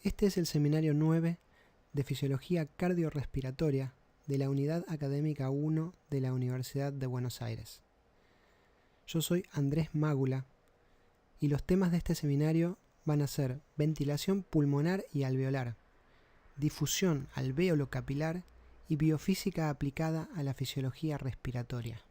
Este es el seminario 9 de Fisiología Cardiorrespiratoria de la Unidad Académica 1 de la Universidad de Buenos Aires. Yo soy Andrés Mágula y los temas de este seminario van a ser ventilación pulmonar y alveolar, difusión alveolo-capilar y biofísica aplicada a la fisiología respiratoria.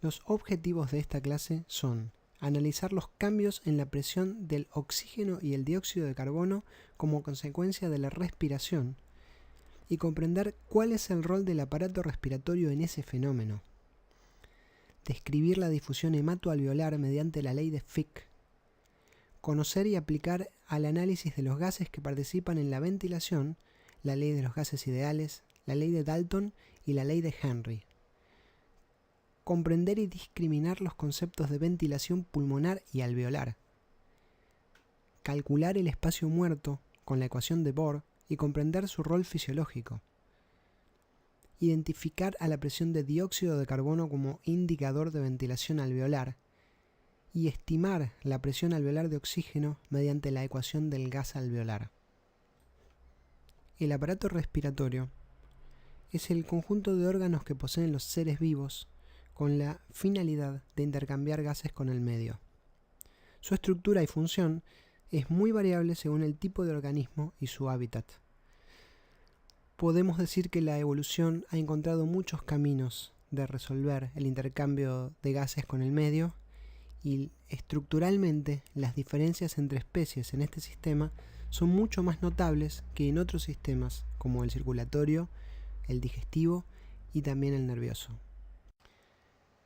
Los objetivos de esta clase son analizar los cambios en la presión del oxígeno y el dióxido de carbono como consecuencia de la respiración y comprender cuál es el rol del aparato respiratorio en ese fenómeno. Describir la difusión hematoalveolar mediante la ley de Fick. Conocer y aplicar al análisis de los gases que participan en la ventilación, la ley de los gases ideales, la ley de Dalton y la ley de Henry. Comprender y discriminar los conceptos de ventilación pulmonar y alveolar. Calcular el espacio muerto con la ecuación de Bohr y comprender su rol fisiológico. Identificar a la presión de dióxido de carbono como indicador de ventilación alveolar y estimar la presión alveolar de oxígeno mediante la ecuación del gas alveolar. El aparato respiratorio es el conjunto de órganos que poseen los seres vivos con la finalidad de intercambiar gases con el medio. Su estructura y función es muy variable según el tipo de organismo y su hábitat. Podemos decir que la evolución ha encontrado muchos caminos de resolver el intercambio de gases con el medio y estructuralmente las diferencias entre especies en este sistema son mucho más notables que en otros sistemas como el circulatorio, el digestivo y también el nervioso.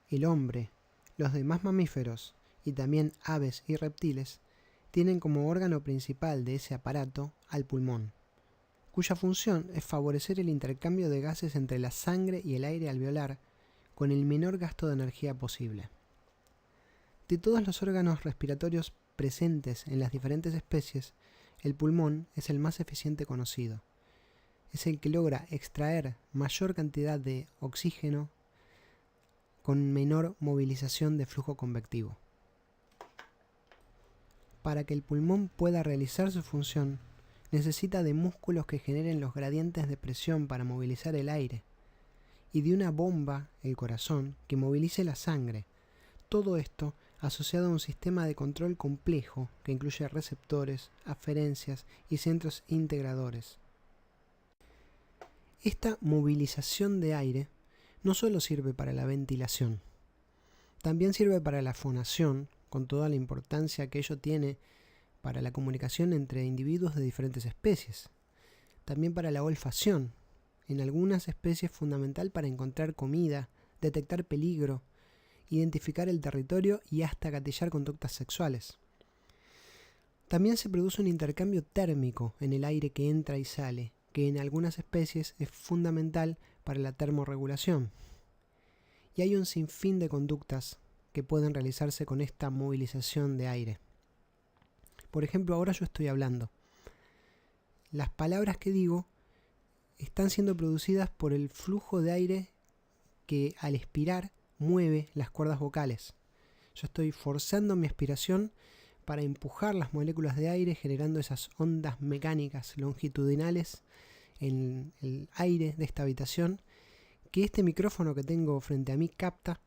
El hombre, los demás mamíferos y también aves y reptiles tienen como órgano principal de ese aparato al pulmón, cuya función es favorecer el intercambio de gases entre la sangre y el aire alveolar con el menor gasto de energía posible. De todos los órganos respiratorios presentes en las diferentes especies, el pulmón es el más eficiente conocido. Es el que logra extraer mayor cantidad de oxígeno con menor movilización de flujo convectivo. Para que el pulmón pueda realizar su función, necesita de músculos que generen los gradientes de presión para movilizar el aire, y de una bomba, el corazón, que movilice la sangre. Todo esto asociado a un sistema de control complejo que incluye receptores, aferencias y centros integradores. Esta movilización de aire no solo sirve para la ventilación, también sirve para la fonación, con toda la importancia que ello tiene para la comunicación entre individuos de diferentes especies. También para la olfacción, en algunas especies fundamental para encontrar comida, detectar peligro, identificar el territorio y hasta gatillar conductas sexuales. También se produce un intercambio térmico en el aire que entra y sale, que en algunas especies es fundamental para la termorregulación. Y hay un sinfín de conductas que pueden realizarse con esta movilización de aire. Por ejemplo, ahora yo estoy hablando. Las palabras que digo están siendo producidas por el flujo de aire que al expirar mueve las cuerdas vocales. Yo estoy forzando mi aspiración para empujar las moléculas de aire generando esas ondas mecánicas longitudinales en el aire de esta habitación que este micrófono que tengo frente a mí capta,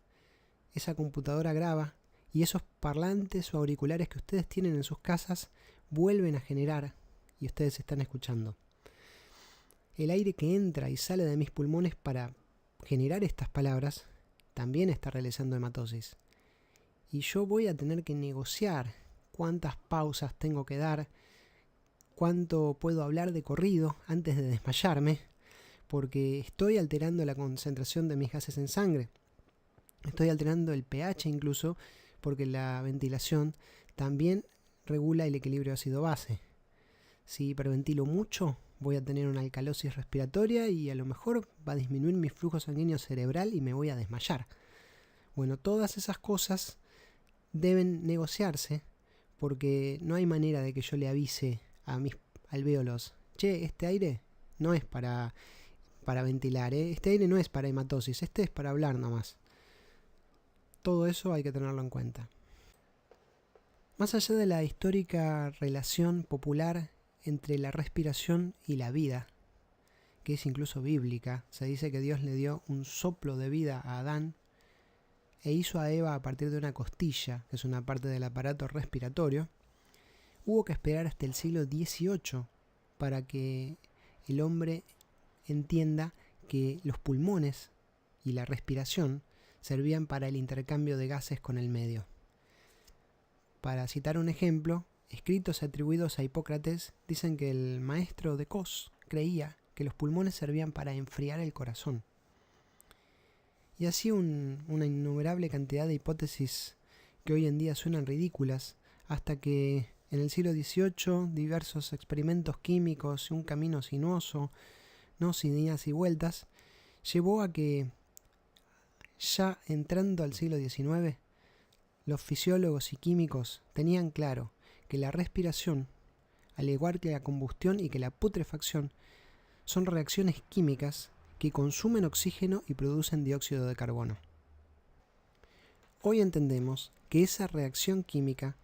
esa computadora graba y esos parlantes o auriculares que ustedes tienen en sus casas vuelven a generar y ustedes están escuchando. El aire que entra y sale de mis pulmones para generar estas palabras también está realizando hematosis. Y yo voy a tener que negociar cuántas pausas tengo que dar, cuánto puedo hablar de corrido antes de desmayarme, porque estoy alterando la concentración de mis gases en sangre. Estoy alterando el pH incluso, porque la ventilación también regula el equilibrio ácido-base. Si hiperventilo mucho, voy a tener una alcalosis respiratoria y a lo mejor va a disminuir mi flujo sanguíneo cerebral y me voy a desmayar. Bueno, todas esas cosas deben negociarse porque no hay manera de que yo le avise a mis alvéolos: che, este aire no es para ventilar, este aire no es para hematosis, este es para hablar nomás. Todo eso hay que tenerlo en cuenta. Más allá de la histórica relación popular entre la respiración y la vida, que es incluso bíblica, se dice que Dios le dio un soplo de vida a Adán e hizo a Eva a partir de una costilla, que es una parte del aparato respiratorio. Hubo que esperar hasta el siglo XVIII para que el hombre entienda que los pulmones y la respiración servían para el intercambio de gases con el medio. Para citar un ejemplo, escritos atribuidos a Hipócrates dicen que el maestro de Cos creía que los pulmones servían para enfriar el corazón. Y así una innumerable cantidad de hipótesis que hoy en día suenan ridículas, hasta que en el siglo XVIII diversos experimentos químicos y un camino sinuoso, no sin idas y vueltas, llevó a que ya entrando al siglo XIX, los fisiólogos y químicos tenían claro que la respiración, al igual que la combustión y que la putrefacción, son reacciones químicas que consumen oxígeno y producen dióxido de carbono. Hoy entendemos que esa reacción química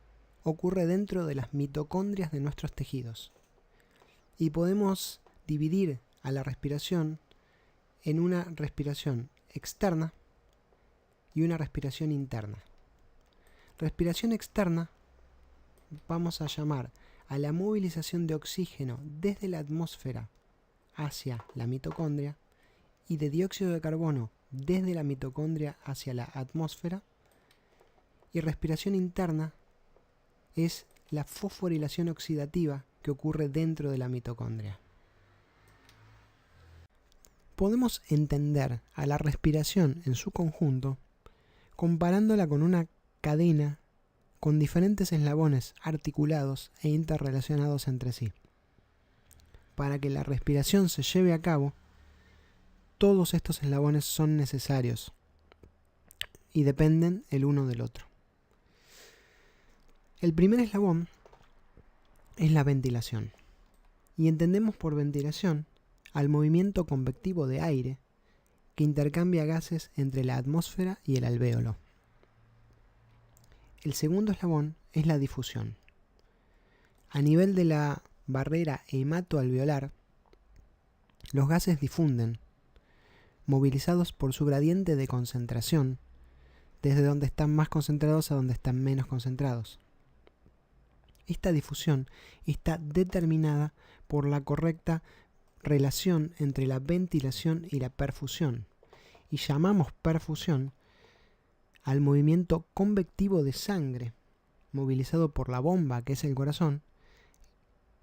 ocurre dentro de las mitocondrias de nuestros tejidos y podemos dividir a la respiración en una respiración externa y una respiración interna. Respiración externa vamos a llamar a la movilización de oxígeno desde la atmósfera hacia la mitocondria y de dióxido de carbono desde la mitocondria hacia la atmósfera. Y respiración interna es la fosforilación oxidativa que ocurre dentro de la mitocondria. Podemos entender a la respiración en su conjunto comparándola con una cadena con diferentes eslabones articulados e interrelacionados entre sí. Para que la respiración se lleve a cabo, todos estos eslabones son necesarios y dependen el uno del otro. El primer eslabón es la ventilación, y entendemos por ventilación al movimiento convectivo de aire que intercambia gases entre la atmósfera y el alvéolo. El segundo eslabón es la difusión. A nivel de la barrera hematoalveolar, los gases difunden, movilizados por su gradiente de concentración, desde donde están más concentrados a donde están menos concentrados. Esta difusión está determinada por la correcta relación entre la ventilación y la perfusión, y llamamos perfusión al movimiento convectivo de sangre, movilizado por la bomba que es el corazón.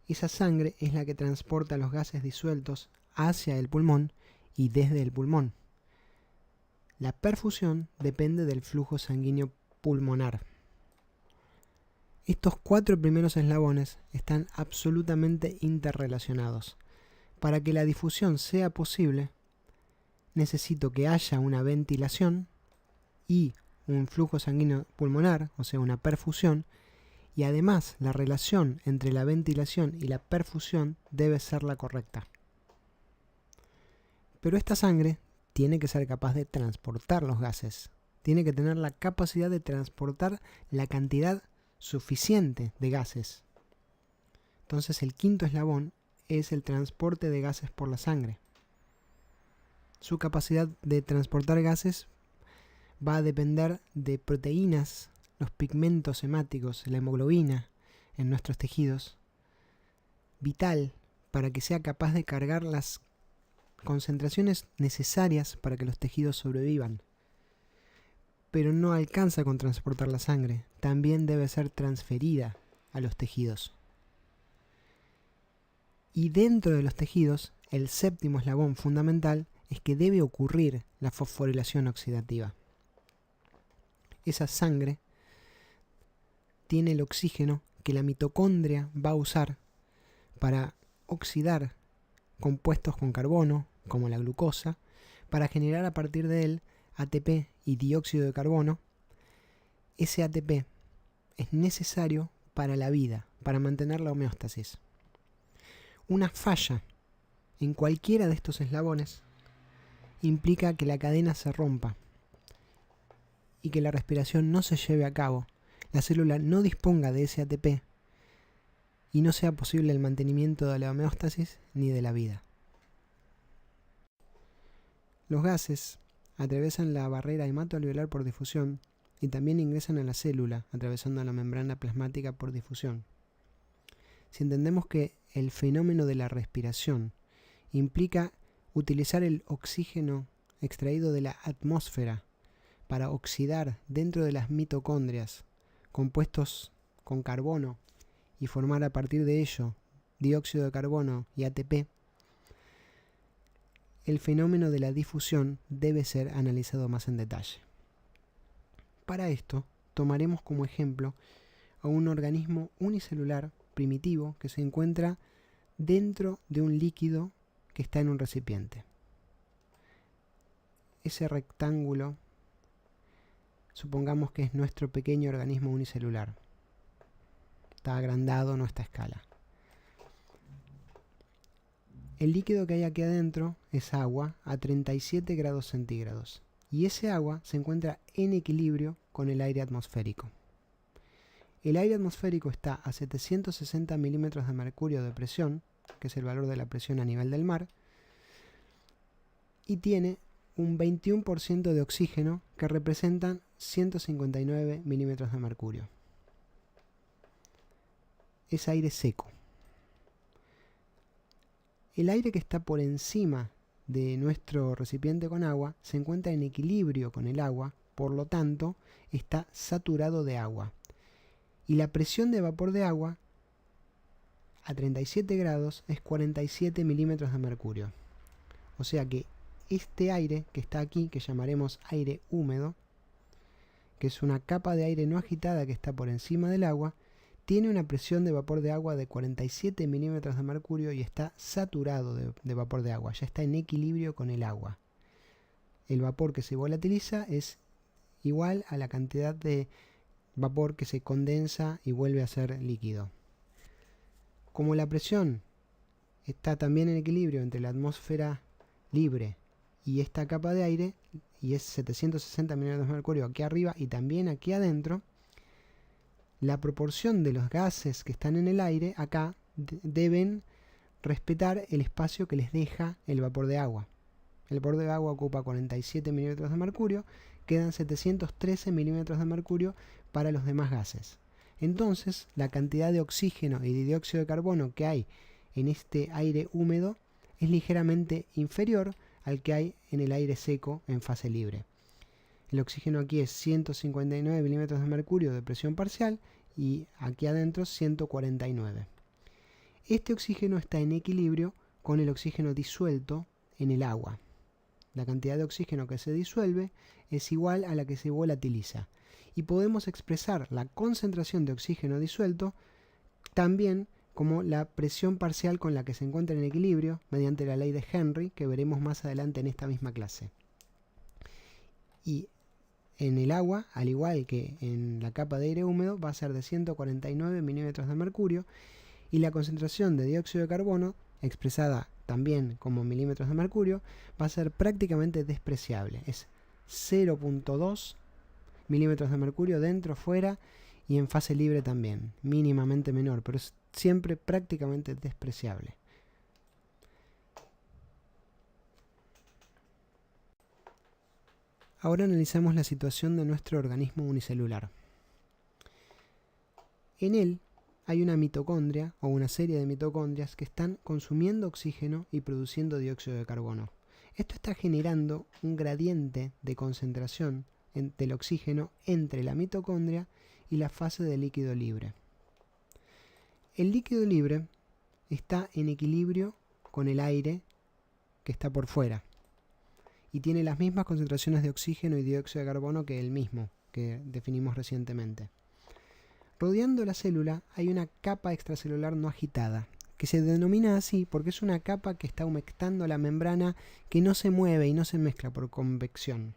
Esa sangre es la que transporta los gases disueltos hacia el pulmón y desde el pulmón. La perfusión depende del flujo sanguíneo pulmonar. Estos 4 primeros eslabones están absolutamente interrelacionados. Para que la difusión sea posible, necesito que haya una ventilación y un flujo sanguíneo pulmonar, o sea, una perfusión, y además la relación entre la ventilación y la perfusión debe ser la correcta. Pero esta sangre tiene que ser capaz de transportar los gases, tiene que tener la capacidad de transportar la cantidad suficiente de gases. Entonces el quinto eslabón es el transporte de gases por la sangre. Su capacidad de transportar gases va a depender de proteínas, los pigmentos hemáticos, la hemoglobina en nuestros tejidos, vital para que sea capaz de cargar las concentraciones necesarias para que los tejidos sobrevivan. Pero no alcanza con transportar la sangre, también debe ser transferida a los tejidos. Y dentro de los tejidos, el séptimo eslabón fundamental es que debe ocurrir la fosforilación oxidativa. Esa sangre tiene el oxígeno que la mitocondria va a usar para oxidar compuestos con carbono, como la glucosa, para generar a partir de él ATP y dióxido de carbono. Ese ATP es necesario para la vida, para mantener la homeostasis. Una falla en cualquiera de estos eslabones implica que la cadena se rompa y que la respiración no se lleve a cabo, la célula no disponga de ese ATP y no sea posible el mantenimiento de la homeostasis ni de la vida. Los gases atraviesan la barrera hematoalveolar por difusión y también ingresan a la célula atravesando la membrana plasmática por difusión. Si entendemos que el fenómeno de la respiración implica utilizar el oxígeno extraído de la atmósfera para oxidar dentro de las mitocondrias compuestos con carbono y formar a partir de ello dióxido de carbono y ATP, el fenómeno de la difusión debe ser analizado más en detalle. Para esto, tomaremos como ejemplo a un organismo unicelular primitivo que se encuentra dentro de un líquido que está en un recipiente. Ese rectángulo, supongamos que es nuestro pequeño organismo unicelular. Está agrandado a nuestra escala. El líquido que hay aquí adentro es agua a 37 grados centígrados y ese agua se encuentra en equilibrio con el aire atmosférico. El aire atmosférico está a 760 milímetros de mercurio de presión, que es el valor de la presión a nivel del mar, y tiene un 21% de oxígeno que representan 159 milímetros de mercurio. Es aire seco. El aire que está por encima de nuestro recipiente con agua se encuentra en equilibrio con el agua, por lo tanto está saturado de agua. Y la presión de vapor de agua a 37 grados es 47 milímetros de mercurio. O sea que este aire que está aquí, que llamaremos aire húmedo, que es una capa de aire no agitada que está por encima del agua, tiene una presión de vapor de agua de 47 milímetros de mercurio y está saturado de vapor de agua, ya está en equilibrio con el agua. El vapor que se volatiliza es igual a la cantidad de vapor que se condensa y vuelve a ser líquido. Como la presión está también en equilibrio entre la atmósfera libre y esta capa de aire, y es 760 milímetros de mercurio aquí arriba y también aquí adentro, la proporción de los gases que están en el aire acá deben respetar el espacio que les deja el vapor de agua. El vapor de agua ocupa 47 milímetros de mercurio, quedan 713 milímetros de mercurio para los demás gases. Entonces, la cantidad de oxígeno y de dióxido de carbono que hay en este aire húmedo es ligeramente inferior al que hay en el aire seco en fase libre. El oxígeno aquí es 159 milímetros de mercurio de presión parcial y aquí adentro 149. Este oxígeno está en equilibrio con el oxígeno disuelto en el agua. La cantidad de oxígeno que se disuelve es igual a la que se volatiliza. Y podemos expresar la concentración de oxígeno disuelto también como la presión parcial con la que se encuentra en equilibrio mediante la ley de Henry, que veremos más adelante en esta misma clase. Y en el agua, al igual que en la capa de aire húmedo, va a ser de 149 milímetros de mercurio y la concentración de dióxido de carbono, expresada también como milímetros de mercurio, va a ser prácticamente despreciable. Es 0.2 milímetros de mercurio dentro, fuera y en fase libre también, mínimamente menor, pero es siempre prácticamente despreciable. Ahora analizamos la situación de nuestro organismo unicelular. En él hay una mitocondria o una serie de mitocondrias que están consumiendo oxígeno y produciendo dióxido de carbono. Esto está generando un gradiente de concentración del oxígeno entre la mitocondria y la fase de líquido libre. El líquido libre está en equilibrio con el aire que está por fuera y tiene las mismas concentraciones de oxígeno y dióxido de carbono que el mismo que definimos recientemente. Rodeando la célula hay una capa extracelular no agitada, que se denomina así porque es una capa que está humectando la membrana, que no se mueve y no se mezcla por convección.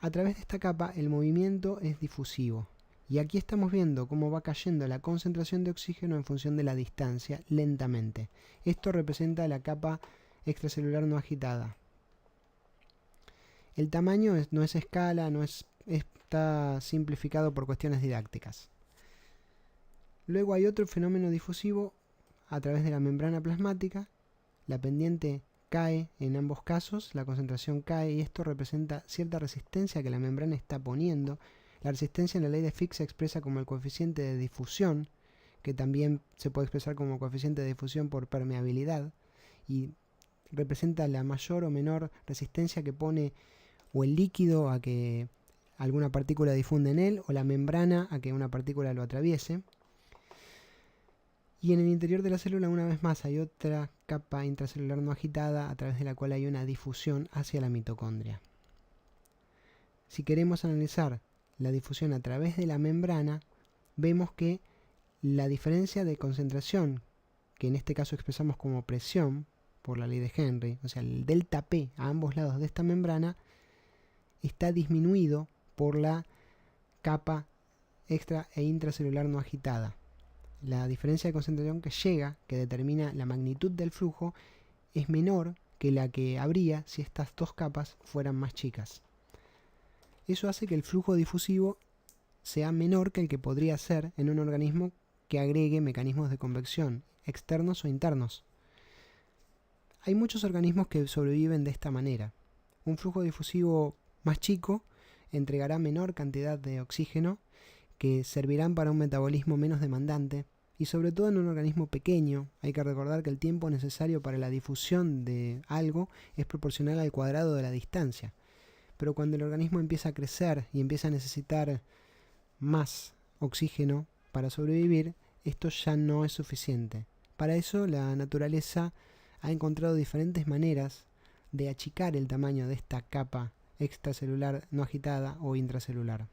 A través de esta capa el movimiento es difusivo, y aquí estamos viendo cómo va cayendo la concentración de oxígeno en función de la distancia, lentamente. Esto representa la capa extracelular no agitada. El tamaño no es escala, no es está simplificado por cuestiones didácticas. Luego hay otro fenómeno difusivo a través de la membrana plasmática. La pendiente cae en ambos casos, la concentración cae y esto representa cierta resistencia que la membrana está poniendo. La resistencia en la ley de Fick se expresa como el coeficiente de difusión, que también se puede expresar como coeficiente de difusión por permeabilidad, y representa la mayor o menor resistencia que pone o el líquido a que alguna partícula difunde en él, o la membrana a que una partícula lo atraviese. Y en el interior de la célula, una vez más, hay otra capa intracelular no agitada a través de la cual hay una difusión hacia la mitocondria. Si queremos analizar la difusión a través de la membrana, vemos que la diferencia de concentración, que en este caso expresamos como presión por la ley de Henry, o sea, el delta P a ambos lados de esta membrana, está disminuido por la capa extra e intracelular no agitada. La diferencia de concentración que llega, que determina la magnitud del flujo, es menor que la que habría si estas dos capas fueran más chicas. Eso hace que el flujo difusivo sea menor que el que podría ser en un organismo que agregue mecanismos de convección, externos o internos. Hay muchos organismos que sobreviven de esta manera. Un flujo difusivo más chico entregará menor cantidad de oxígeno, que servirán para un metabolismo menos demandante, y sobre todo en un organismo pequeño hay que recordar que el tiempo necesario para la difusión de algo es proporcional al cuadrado de la distancia. Pero cuando el organismo empieza a crecer y empieza a necesitar más oxígeno para sobrevivir, esto ya no es suficiente. Para eso la naturaleza ha encontrado diferentes maneras de achicar el tamaño de esta capa extracelular no agitada o intracelular.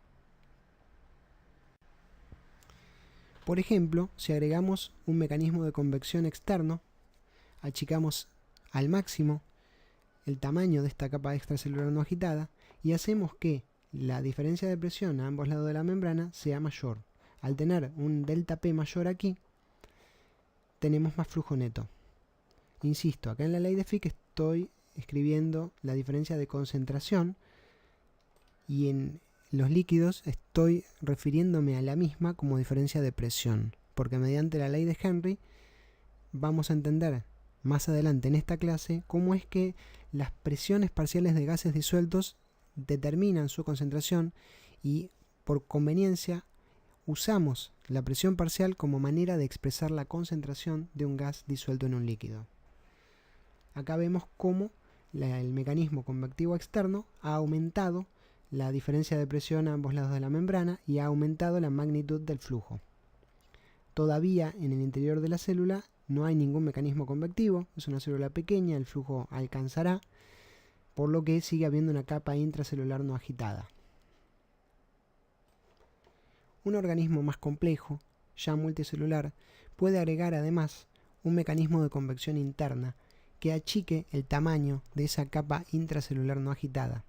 Por ejemplo, si agregamos un mecanismo de convección externo, achicamos al máximo el tamaño de esta capa extracelular no agitada y hacemos que la diferencia de presión a ambos lados de la membrana sea mayor. Al tener un delta P mayor aquí, tenemos más flujo neto. Insisto, acá en la ley de Fick estoy escribiendo la diferencia de concentración y en los líquidos estoy refiriéndome a la misma como diferencia de presión, porque mediante la ley de Henry vamos a entender más adelante en esta clase cómo es que las presiones parciales de gases disueltos determinan su concentración y por conveniencia usamos la presión parcial como manera de expresar la concentración de un gas disuelto en un líquido. Acá vemos cómo el mecanismo convectivo externo ha aumentado la diferencia de presión a ambos lados de la membrana y ha aumentado la magnitud del flujo. Todavía en el interior de la célula no hay ningún mecanismo convectivo, es una célula pequeña, el flujo alcanzará, por lo que sigue habiendo una capa intracelular no agitada. Un organismo más complejo, ya multicelular, puede agregar además un mecanismo de convección interna que achique el tamaño de esa capa intracelular no agitada.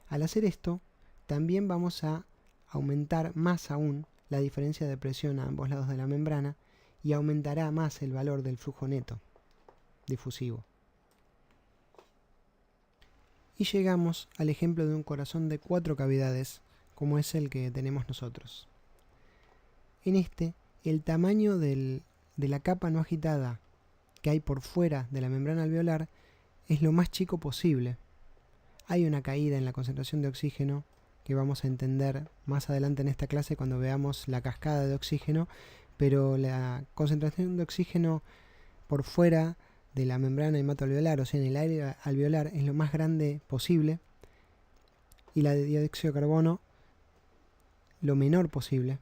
Al hacer esto, también vamos a aumentar más aún la diferencia de presión a ambos lados de la membrana y aumentará más el valor del flujo neto difusivo. Y llegamos al ejemplo de un corazón de 4 cavidades, como es el que tenemos nosotros. En este, el tamaño de la capa no agitada que hay por fuera de la membrana alveolar es lo más chico posible. Hay una caída en la concentración de oxígeno que vamos a entender más adelante en esta clase cuando veamos la cascada de oxígeno, pero la concentración de oxígeno por fuera de la membrana hematoalveolar, o sea en el aire alveolar, es lo más grande posible, y la de dióxido de carbono lo menor posible.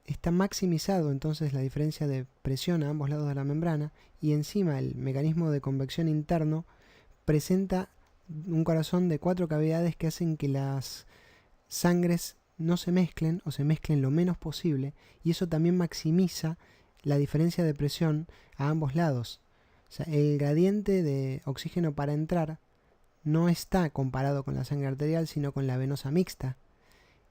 Está maximizado entonces la diferencia de presión a ambos lados de la membrana, y encima el mecanismo de convección interno presenta un corazón de 4 cavidades que hacen que las sangres no se mezclen o se mezclen lo menos posible, y eso también maximiza la diferencia de presión a ambos lados. O sea, el gradiente de oxígeno para entrar no está comparado con la sangre arterial, sino con la venosa mixta.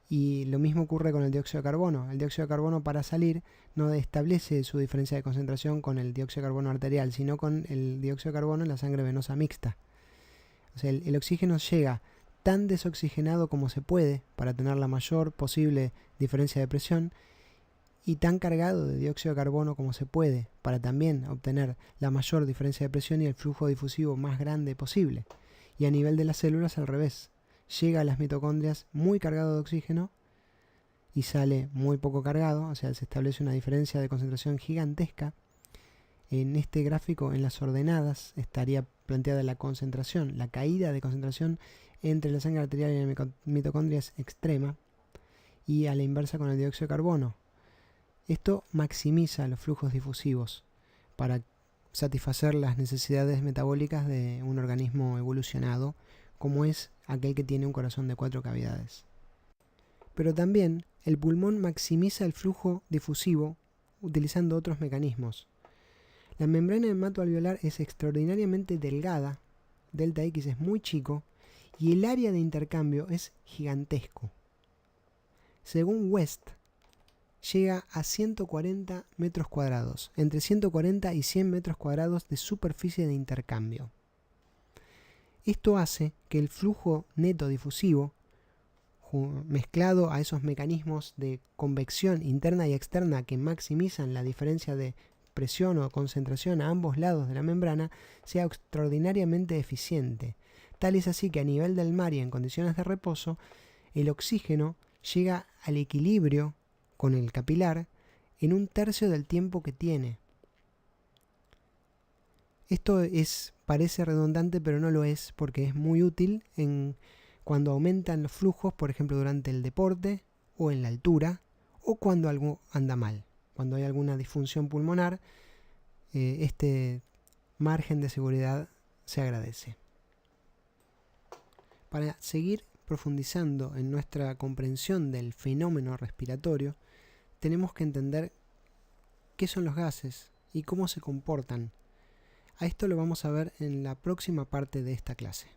Y lo mismo ocurre con el dióxido de carbono. El dióxido de carbono para salir no establece su diferencia de concentración con el dióxido de carbono arterial, sino con el dióxido de carbono en la sangre venosa mixta. O sea, el oxígeno llega tan desoxigenado como se puede para tener la mayor posible diferencia de presión y tan cargado de dióxido de carbono como se puede para también obtener la mayor diferencia de presión y el flujo difusivo más grande posible. Y a nivel de las células al revés, llega a las mitocondrias muy cargado de oxígeno y sale muy poco cargado, o sea, se establece una diferencia de concentración gigantesca. En este gráfico, en las ordenadas, estaría planteada la concentración, la caída de concentración entre la sangre arterial y la mitocondria es extrema, y a la inversa con el dióxido de carbono. Esto maximiza los flujos difusivos para satisfacer las necesidades metabólicas de un organismo evolucionado, como es aquel que tiene un corazón de 4 cavidades. Pero también el pulmón maximiza el flujo difusivo utilizando otros mecanismos. La membrana hematoalveolar es extraordinariamente delgada, delta X es muy chico, y el área de intercambio es gigantesco. Según West, llega a 140 metros cuadrados, entre 140 y 100 metros cuadrados de superficie de intercambio. Esto hace que el flujo neto difusivo, mezclado a esos mecanismos de convección interna y externa que maximizan la diferencia de presión o concentración a ambos lados de la membrana, sea extraordinariamente eficiente. Tal es así que a nivel del mar y en condiciones de reposo, el oxígeno llega al equilibrio con el capilar en 1/3 del tiempo que tiene. Esto parece redundante, pero no lo es, porque es muy útil cuando aumentan los flujos, por ejemplo durante el deporte o en la altura, o cuando algo anda mal. Cuando hay alguna disfunción pulmonar, este margen de seguridad se agradece. Para seguir profundizando en nuestra comprensión del fenómeno respiratorio, tenemos que entender qué son los gases y cómo se comportan. A esto lo vamos a ver en la próxima parte de esta clase.